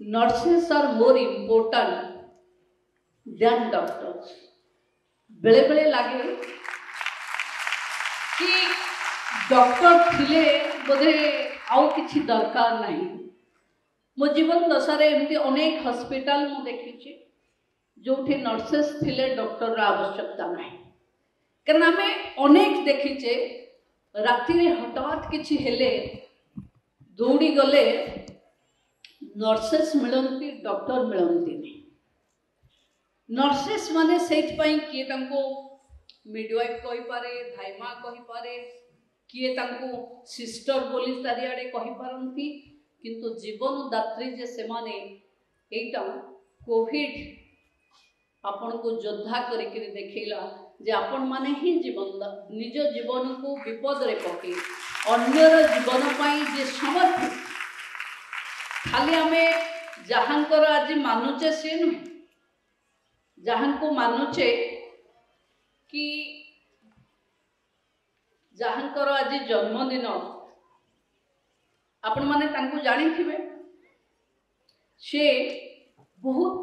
nurses are more important than doctors. बेले बेले लगे कि डॉक्टर थिले बोधे आउ किछि दरकार नहीं। मो जीवन दशारे एमती अनेक हॉस्पिटल मु देखी जो नर्सेस थिले डॉक्टर आवश्यकता नहीं। कारण आम अनेक देखीचे राति हठात किछि हेले दौड़ी गले नर्सेस मिलती डॉक्टर मिलती नहीं। नर्सेस माने सेठपाई किए तांको मिडवाइफ कहि पारे धाइमा कहि पारे किए तांको सिस्टर बोली चारिआडे कहि पारंती किंतु जीवनदात्री जे से माने एटा कोविड आपण को योद्धा करिक देखैला जे आपण माने ही जीवन निज जीवन को विपद रे पके अन्यर जीवन पाई जे समर्पित खाली आमे जहांकर आज मानुचे से नुहे जहां को मानुचे कि जहांकर आज जन्मदिन आपण माने तांको जानी थिबे से बहुत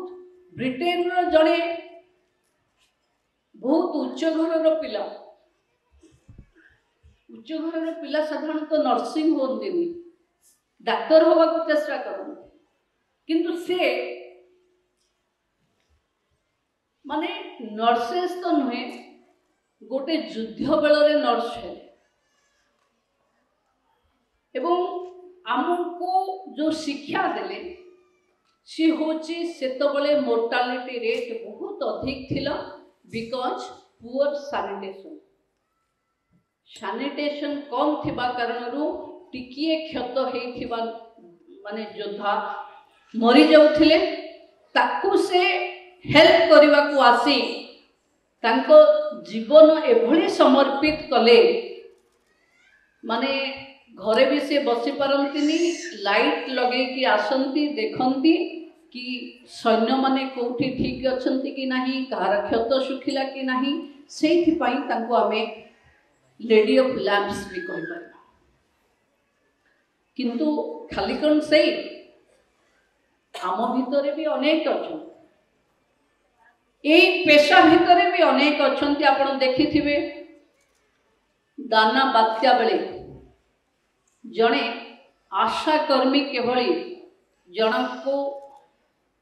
ब्रिटेन रो जणे बहुत उच्च घर रो पिला साधारणतः नर्सिंग होती डाक्तर होगा को चेष्टा करते किंतु से माने नर्सेस तो नुहे गोटे युद्ध बेलरे नर्स है एवं आमको जो शिक्षा देले सी होची सेतबले मोर्टालिटी रेट बहुत अधिक थिला बिकॉज पुअर सैनिटेशन कम थिबा कारणरू टिकिए क्षत हेइथिबा माने योद्धा मरी जाउथिले ताकू से हेल्प करने को आसी तांको जीवन एभली समर्पित कले माने घरे भी से बसी पारंतिनी लाइट लगे कि आसंती देखंती कि सैन्य माने कोठी ठीक अछंती कि नहीं कार क्षत सुखिला कि नहीं सेथि पई तांको आमे लेडी ऑफ लैम्प्स भी कहि पार किंतु खाली कोन से आम भितरे भी अनेक अछन यही पेशा भितर भी अनेक अच्छा आप देखि दाना बात्या बेले जड़े आशाकर्मी केवली जन को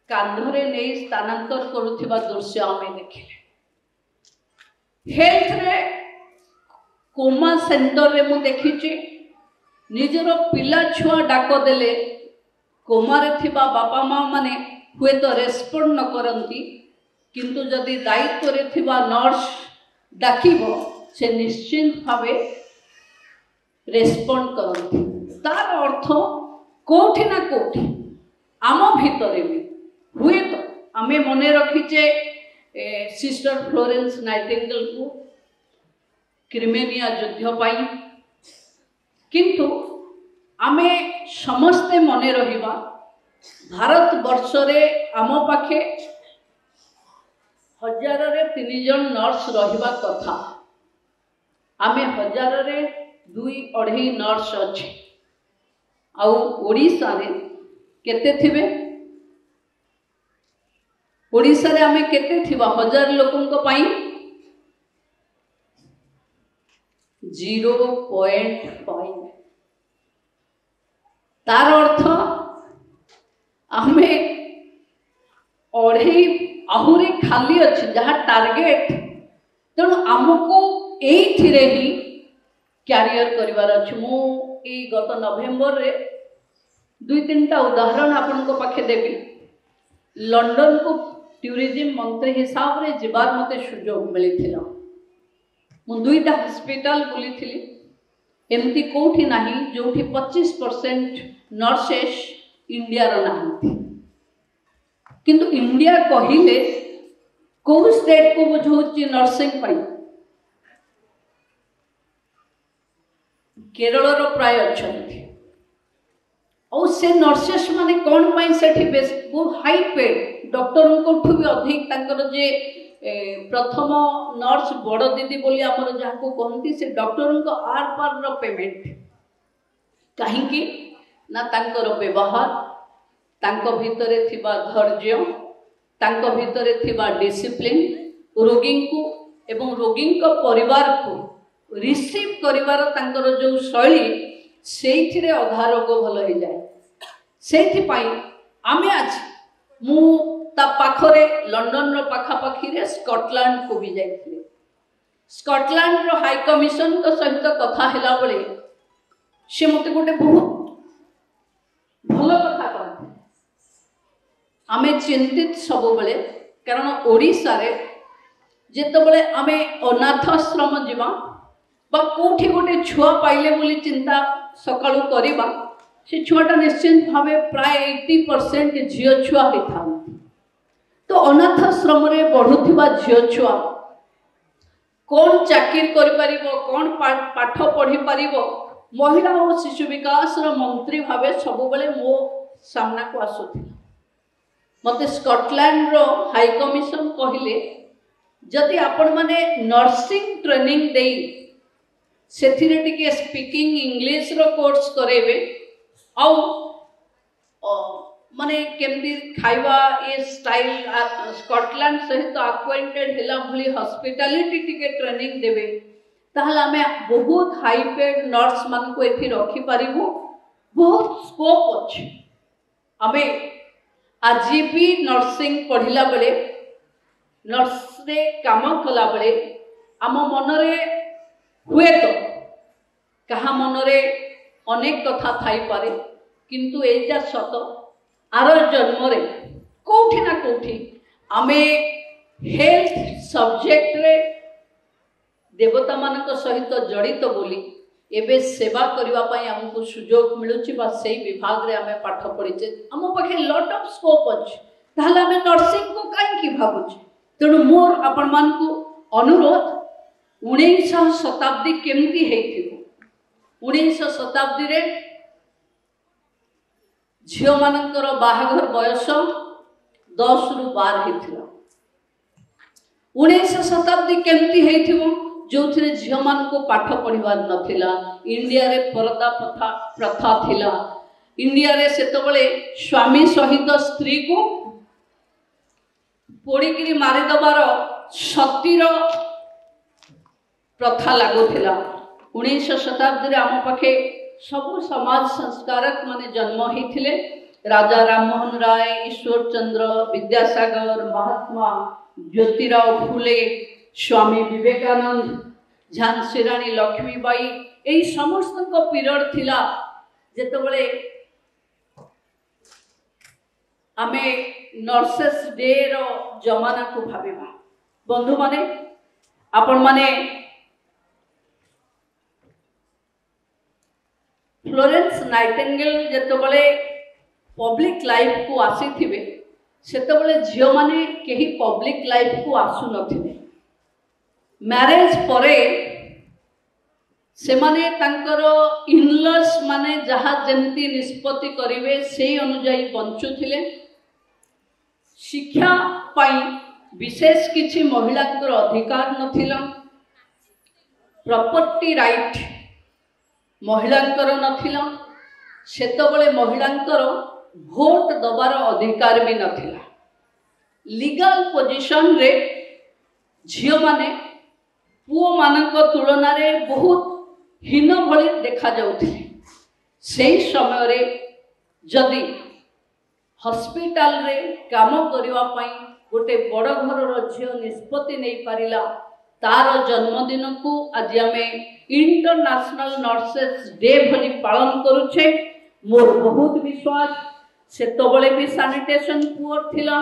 कांधरे नहीं स्थानांतर करुवा दृश्य आम देखिले हेल्थ रे कोमा सेंटर रे मु देखी निजर पिला छुआ डाक देले कोमारे थिबा बापा माँ माने हुए तो रेस्पॉन्ड न करती किंतु जदि दायित्व रे थिबा नर्स डाकिबो से निश्चिंत भावे रेस्पॉन्ड करती तार अर्थ कोठी ना कोठी आम भितरे भी हुए तो आमे मने रखीचे सिस्टर फ्लोरेंस नाइटिंगेल को क्रिमिनिया युद्ध पाई किंतु आमे समस्ते मने रहिबा भारत वर्ष रे आम पाखे 1000 रे 3 जन नर्स रहिबा कथा आमे 1000 रे 2-2.5 नर्स अच्छे आउ ओडिसा रे केते थिबे ओडिसा रे आमे केते थिबा 1000 लोकन को पाई 0.5 तार अर्थ आमे 2.5 आहुरी खाली अच्छे जहाँ टार्गेट तेणु आमको ये ही क्यारियर करिवार अछि मु ए गत नवेम्बर रे 2-3टा उदाहरण आपण को पाखे देबी लंडन को टूरिज्म मंत्री हिसाब रे जिबार मते सुजोग मिलिथिला मु 2टा हॉस्पिटल बुलीथिली एमती कोठी नाही जोठी 25% नर्सेस इंडिया रो नाहंती किंतु इंडिया कहिले को स्टेट को बुझौची नर्सिंग पाई केरल रो प्राय अछंती और से नर्सेस माने कोन पाई सेठी बेस वो हाई पेड डॉक्टर को भी अधिक ताकर जे प्रथम नर्स बड़ दीदी बोली आमर जहाँ को कहती से डॉक्टर को आर पार रो पेमेंट कहीं ना तांकर व्यवहार तांको भितरे थिबा धैर्य, तांको भितरे थिबा डिसिप्लिन, रोगी को एवं रोगी को परिवार को रिसीव करिवार तांकर जो शैली सेइथिरे अधा रोग भल हो जाए। सेइथिपाई आमे आज मु ता पाखरे लंडन रो पाखापाखी रे स्कॉटलैंड को भी जाइथिले। स्कॉटलैंड रो हाई कमिशन को सहित कथा हेला बळे से मते गोटे बहुत भल कथा कहते। आमे चिंतित सब बेले कारण ओडिसा रे जेतबेले आमे अनाथाश्रम जीवा बा कोठी गोटे छुआ पाइले बोली चिंता सकाळू करिबा से छुआटा निश्चित भावे प्राय 80% झियो छुआ होता। तो अनाथाश्रम रे बढ़ुथिबा झियो छुआ कौन चाकिर करि परिबो, कौन पाठ पढ़ी परिबो, महिला और शिशु विकास मंत्री भावे सब बेले मो सामना को आसुथिला। मते स्कॉटलैंड रो हाई कमिशन कहिले जदि आपण माने नर्सिंग ट्रेनिंग देई सेथिरे टिके स्पीकिंग इंग्लिश रो कोर्स करेबे आउ माने केमदी खाइबा ए स्टाइल स्कॉटलैंड सहित अक्वाइंटेड हेला भली हॉस्पिटैलिटी टिके ट्रेनिंग देबे ताहले आमे बहुत हाई पेड नर्स मान को एथि रखी पारिबो। बहुत स्कोप अछि। आमे आज भी नर्सिंग पढ़िला बेले नर्स रे काम कला बेले आम मनरे हुए तो कहा मनरे अनेक कथा थाई पारे किंतु एजा सत आर जन्म रे कोठी ना कोठी आमे हेल्थ सब्जेक्ट रे देवता मानक सहित जड़ित बोली एबे सेवा करबा पई हमको सुयोग मिलुची बा सेही विभाग रे आमे पाठ पढिचे हम पाखे लॉट ऑफ स्कोप अछि। ताहले आमे नर्सिंग को काई की भाबुची। तेणु मोर आपण मान को अनुरोध 19 शताब्दी केमती हेथिबो। 19 शताब्दी रे झियो मानकर बाहाघर बयस 10 रु 12 हेथिला। 19 शताब्दी केमती हेथिबो जो थे झील मान को पाठ पढ़ार नथिला। इंडिया रे परदा प्रथा थिला। इंडिया रे सेतबेले स्वामी सहित स्त्री को पोड़िकी मारिदबार सतीर प्रथा लागुला। 19 शताब्दी आम पाखे सबु समाज संस्कारक माने जन्म होते। राजा राममोहन राय, ईश्वर चंद्र, विद्यासागर, महात्मा ज्योतिराव फुले, स्वामी विवेकानंद, झांसी रानी लक्ष्मीबाई यही समस्त पीरियड थिला जेतबेले आमे नर्सेस डे रो जमाना को भाबिबा। बंधु माने आपण माने फ्लोरेंस नाइटिंगेल जेतबेले पब्लिक लाइफ को आसी थिबे सेतबेले झियो माने केही पब्लिक लाइफ को आसु नथिबे। मैरेज परे से माने तांकर इनलॉस माने जहा जेमती निष्पत्ति करिवे सेही अनुसार बंचुथिले। शिक्षा पाई विशेष किछि महिलांकर अधिकार नथिला। प्रॉपर्टी राइट महिलांकर नथिला। सेतबेले महिलांकर भोट दबार अधिकार भी नथिला। लीगल पोजीशन रे झियो माने पुओ मानक तुलना रे बहुत हीन भली देखा जाउथिले। सेही समय रे जदि हॉस्पिटल रे काम करिवा पई गोटे बड़ घर झियो निष्पत्ति नहीं पारिला तार जन्मदिन को आज आमे इंटरनेशनल नर्सेस डे भली पालन करुछे। मोर बहुत विश्वास सेतबेले भी सैनिटेशन पुअर थिला।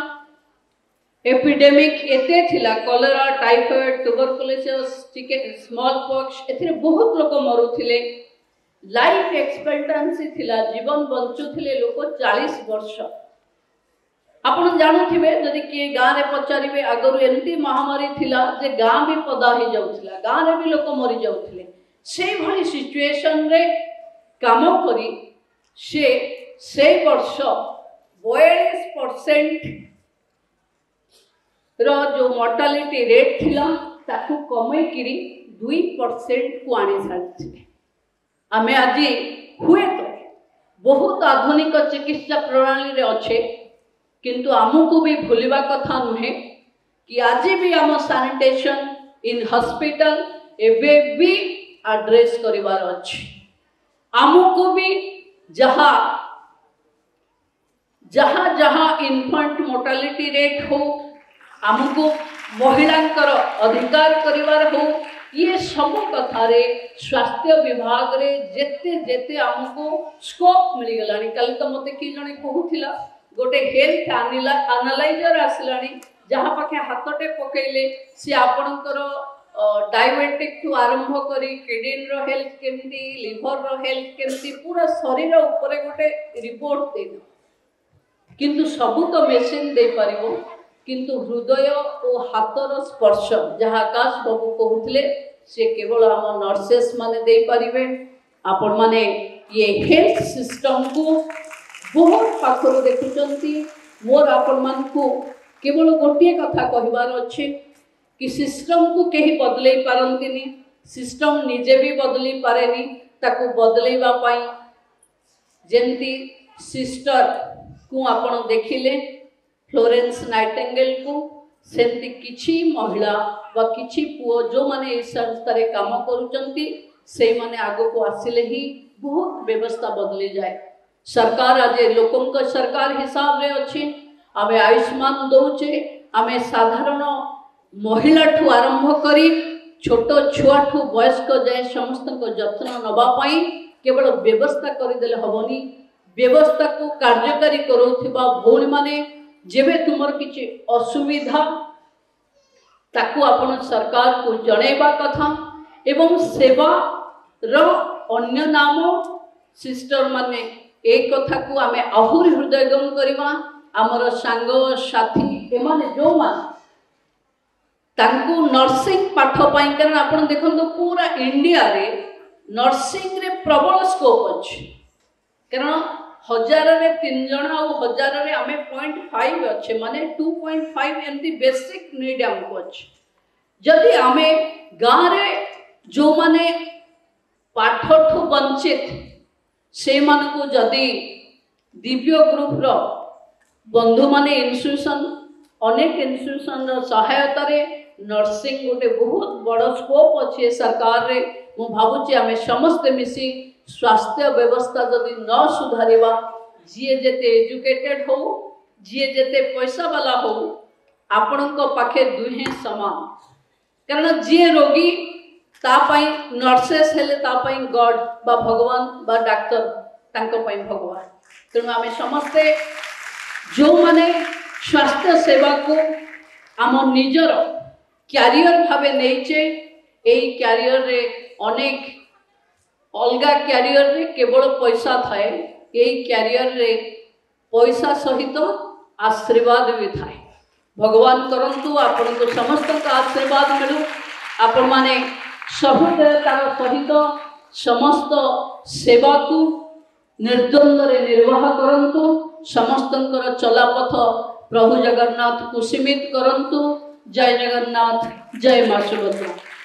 एपिडेमिक एते थिला cholera, typhoid, tuberculosis, smallpox एथिरे बहुत लोक मरुथिले। लाइफ एक्सपेक्टेंसी थिला जीवन बंचुथिले लोक 40 वर्ष। आपण जानुथिबे जदि के गाँ रे पचारिबे आगरु एमती महामारी थिला जे गाँ भी पदा ही जाउथिला। गाँ रे भी लोक मरि जाउथिले। से भली सिचुएशन रे काम करी से वर्ष 42% रो जो मोर्टालिटी रेट थिला ताकू कमे किरी 2% को आनी साथि। आमे आज हुए तो बहुत आधुनिक चिकित्सा प्रणाली रे अच्छे किंतु आमको भी भूलवा कथा नुहे कि आज भी आम सैनिटेशन इन हॉस्पिटल एबे भी एड्रेस करिवार अछि। आमको भी जहाँ जहाँ जहाँ इन्फेंट मोर्टालिटी रेट हो आमको महिलांकर अधिकार करिवार हो ये सब कथारे स्वास्थ्य विभाग रे जेते जेते आमको स्कोप मिल गलानी। कल तो मते कि जने कहूथिला गोटे हेल्थ एनालाइजर आसलानी जहाँ पाखे हाथटे पकेले से आपणकर डायबिटिक ठू आरंभ करी किडनी रो हेल्थ केमती लिवर रो हेल्थ केमती पूरा शरीर उपरे गोटे रिपोर्ट दे दो किंतु सबू तो मेसिन दे पारिबो किंतु हृदय और हाथर स्पर्श जहाँ आकाश बाबू कहते से केवल आम नर्सेस माने दे पारिबे। आपण माने ये हेल्थ सिस्टम को बहुत पाखर देखुचंती। मोर आपण मान को केवल गोटे कथा कहबार अच्छे कि सिस्टम को कहीं बदले पारंतिनी, सिस्टम निजे भी बदली पारेनी, ताकू बदलेबा पाई जेंती सिस्टर को आपण देखिले फ्लोरेंस नाइटिंगेल को सेमती किछि महिला व किछि पुओ जो माने इस संस्था काम करुचंती से माने आगो को आसिले ही बहुत व्यवस्था बदली जाए। सरकार आज लोकों का सरकार हिसाब रे अच्छे आमे आयुष्मान दौचे आमे साधारण महिला ठू आरंभ करी छोट छुआ ठू वयस्क जाए समस्त को जत्न नबा पाई केवल व्यवस्था करदेले हबनी। व्यवस्था को कार्यकारी करूथिबा भौणी माने जेबे तुमर किछि असुविधा ताकू आपण सरकार को जणेबा कथा एवं सेवा रो अन्य नाम सिस्टर माने एक कथा को आमे आहुरी हृदयगम करिवा। आमर सांग साथी एमाने जो मान तांकू नर्सिंग पाठ पाई कारण आपण देखंतु पूरा इंडिया रे नर्सिंग रे प्रबल स्कोप अछि कारण हजार रे 3 जण आ हजार रे आमे 0.5 अच्छे माने 2.5 एमती बेसिक नीड हमको अच्छे। जदि आमे गाँव रे जो माने पाठठू वंचित से मान को जदि दिव्य ग्रुप रो बंधु माने इंस्टीट्यूशन अनेक इंस्टीट्यूशन रो सहायता रे नर्सिंग गोटे बहुत बड़ स्कोप अच्छे सरकार रे। मु भावुची आमे समस्त मिसी स्वास्थ्य व्यवस्था जदि न सुधारिबा जी जेते एजुकेटेड हो जी जेते पैसा वाला हो आपणक पाखे दुहे समान कारण जी रोगी तापाई नर्सेस हेले तापाई गॉड बा भगवान बा डाक्टर तांको पाई भगवान। तेणु आमे समस्ते जो माने स्वास्थ्य सेवा को आम निजर क्यारियर भावे नहींचे एई क्यारियर रे अनेक अलगा क्यारियर रे केवल पैसा थाए यही क्यारियर रे पैसा सहित आशीर्वाद भी थाए। भगवान करंतु आपण को समस्त का आशीर्वाद मिलू आपण माने सभ्यतार सहित समस्त सेवा को निर्द्वंद रे निर्वाह करंतु समस्तंकर चलापथ प्रभु जगन्नाथ को सीमित करंतु। जय जगन्नाथ जय मां सुभद्रा।